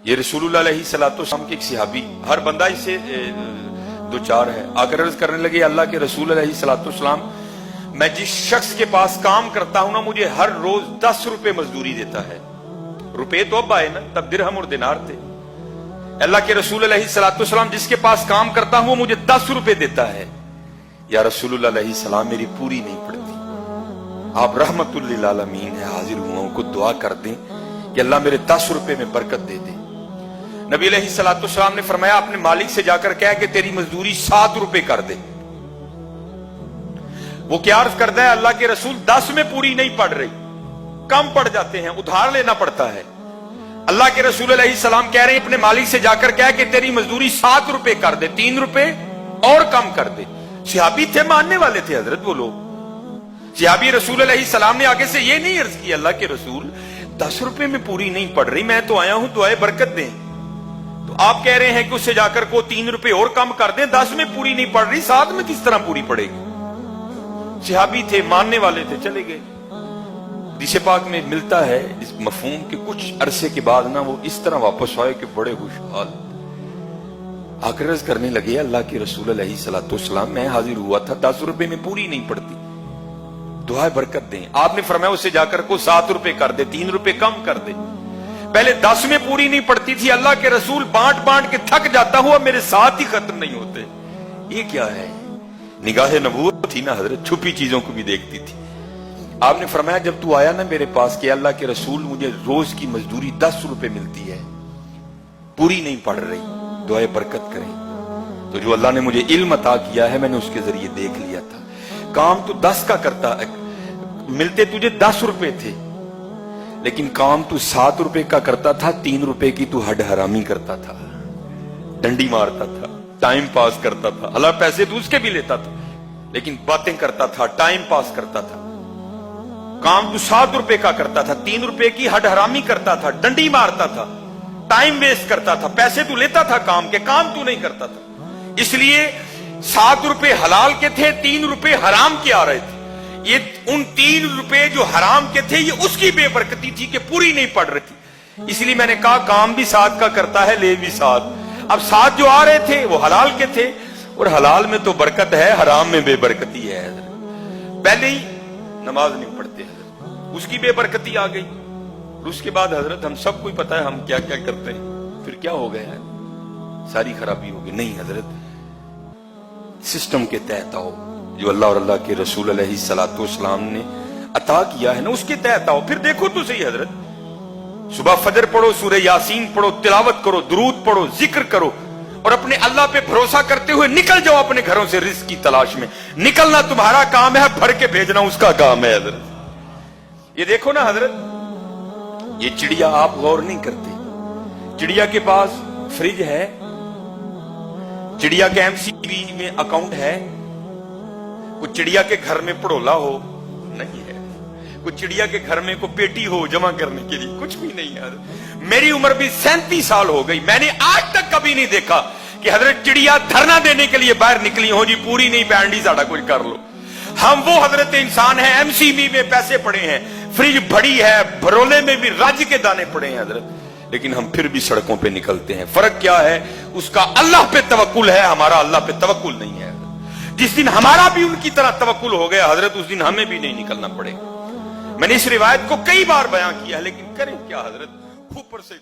یہ رسول اللہ علیہ الصلوۃ والسلام کے ایک صحابی، ہر بندہ اس سے دو چار ہے، آ کر عرض کرنے لگے اللہ کے رسول علیہ الصلوۃ والسلام، میں جس شخص کے پاس کام کرتا ہوں نا مجھے ہر روز 10 روپے مزدوری دیتا ہے. روپے تو اب آئے نا، تب درہم اور دینار تھے. اللہ کے رسول علیہ الصلوۃ والسلام جس کے پاس کام کرتا ہوں وہ مجھے 10 روپے دیتا ہے. یا رسول اللہ علیہ السلام میری پوری نہیں پڑتی، آپ رحمت للعالمین ہے، حاضر ہوں کو دعا کر دیں کہ اللہ میرے 10 روپے میں برکت دے دے. نبی علیہ الصلوۃ والسلام نے فرمایا اپنے مالک سے جا کر کہا کہ تیری مزدوری 7 روپے کر دے. وہ کیا عرض کرتا ہے اللہ کے رسول 10 میں پوری نہیں پڑ رہی، کم پڑ جاتے ہیں، ادھار لینا پڑتا ہے. اللہ کے رسول علیہ السلام کہہ رہے ہیں اپنے مالک سے جا کر کہا کہ تیری مزدوری 7 روپے کر دے، 3 روپے اور کم کر دے. صحابی تھے، ماننے والے تھے حضرت وہ لوگ. صحابی رسول علیہ السلام نے آگے سے یہ نہیں عرض کی اللہ کے رسول 10 روپے میں پوری نہیں پڑ رہی، میں تو آیا ہوں دعائے برکت دیں. تو آپ کہہ رہے ہیں کہ اس سے جا کر کو 3 روپے اور کم کر دیں، 10 میں پوری نہیں پڑ رہی، 7 میں کس طرح پوری پڑے گی. صحابی تھے، ماننے والے تھے، چلے گئے. حدیث پاک میں ملتا ہے اس مفہوم کے کچھ عرصے کے بعد نا وہ اس طرح واپس آئے کہ بڑے خوشحال آ کر عرض کرنے لگے اللہ کے رسول علیہ الصلوۃ والسلام میں حاضر ہوا تھا 10 روپے میں پوری نہیں پڑتی، دعائے برکت دیں. آپ نے فرمایا اس سے جا کر کو 7 روپے کر دے، 3 روپے کم کر دے. پہلے 10 میں پوری نہیں پڑتی تھی، اللہ کے رسول بانٹ بانٹ کے تھک جاتا ہوا میرے ساتھ ہی ختم نہیں ہوتے. یہ کیا ہے؟ نگاہ نبوت تھی نا حضرت، چھپی چیزوں کو بھی دیکھتی تھی. آپ نے فرمایا جب تو آیا نا میرے پاس کہ اللہ کے رسول مجھے روز کی مزدوری 10 روپے ملتی ہے، پوری نہیں پڑ رہی، دعائے برکت کریں. تو جو اللہ نے مجھے علم عطا کیا ہے میں نے اس کے ذریعے دیکھ لیا تھا. کام تو 10 کا کرتا، ملتے تجھے 10 روپے تھے، لیکن کام تو 7 روپے کا کرتا تھا، 3 روپے کی تو ہڈ حرامی کرتا تھا، ڈنڈی مارتا تھا، ٹائم پاس کرتا تھا. اللہ پیسے تو اس کے بھی لیتا تھا لیکن باتیں کرتا تھا، ٹائم پاس کرتا تھا. کام تو 7 روپے کا کرتا تھا، 3 روپے کی ہڈ حرامی کرتا تھا، ڈنڈی مارتا تھا، ٹائم ویسٹ کرتا تھا. پیسے تو لیتا تھا کام کے، کام تو نہیں کرتا تھا. اس لیے 7 روپے حلال کے تھے، 3 روپے حرام کے آ رہے تھے. یہ ان 3 روپے جو حرام کے تھے یہ اس کی بے برکتی تھی کہ پوری نہیں پڑ رہی تھی. اس لیے میں نے کہا کام بھی 7 کا کرتا ہے، لے بھی 7. اب 7 جو آ رہے تھے وہ حلال کے تھے، اور حلال میں تو برکت ہے، حرام میں بے برکتی ہے. پہلے ہی نماز نہیں پڑھتے حضرت، اس کی بے برکتی آ گئی. اور اس کے بعد حضرت ہم سب کو پتا ہے ہم کیا کیا کرتے ہیں، پھر کیا ہو گیا ہے، ساری خرابی ہو گئی. نہیں حضرت، سسٹم کے تحت آؤ، جو اللہ اور اللہ کے رسول علیہ الصلوۃ والسلام نے عطا کیا ہے نا اس کے تحت آؤ. پھر دیکھو تو صحیح حضرت، صبح فجر پڑھو، سورہ یاسین پڑھو، تلاوت کرو، درود پڑھو، ذکر کرو، اور اپنے اللہ پہ بھروسہ کرتے ہوئے نکل جاؤ اپنے گھروں سے رزق کی تلاش میں. نکلنا تمہارا کام ہے، بھر کے بھیجنا اس کا کام ہے حضرت. یہ دیکھو نا حضرت، یہ چڑیا آپ غور نہیں کرتے، چڑیا کے پاس فریج ہے، چڑیا کے MCB میں اکاؤنٹ ہے، کوئی چڑیا کے گھر میں پڑولا ہو نہیں ہے، کوئی چڑیا کے گھر میں کوئی پیٹی ہو جمع کرنے کے لیے، کچھ بھی نہیں ہے. میری عمر بھی 37 سال ہو گئی، میں نے آج تک کبھی نہیں دیکھا کہ حضرت چڑیا دھرنا دینے کے لیے باہر نکلی ہو جی پوری نہیں پینڈی ساڑا کچھ کر لو. ہم وہ حضرت انسان ہیں، MCB میں پیسے پڑے ہیں، فریج بڑی ہے، بھرولے میں بھی راج کے دانے پڑے ہیں حضرت، لیکن ہم پھر بھی سڑکوں پہ نکلتے ہیں. فرق کیا ہے؟ اس کا اللہ پہ توکل ہے، ہمارا اللہ پہ توکل نہیں ہے. جس دن ہمارا بھی ان کی طرح توکل ہو گیا حضرت اس دن ہمیں بھی نہیں نکلنا پڑے گا. میں نے اس روایت کو کئی بار بیان کیا ہے لیکن کریں کیا حضرت، اوپر سے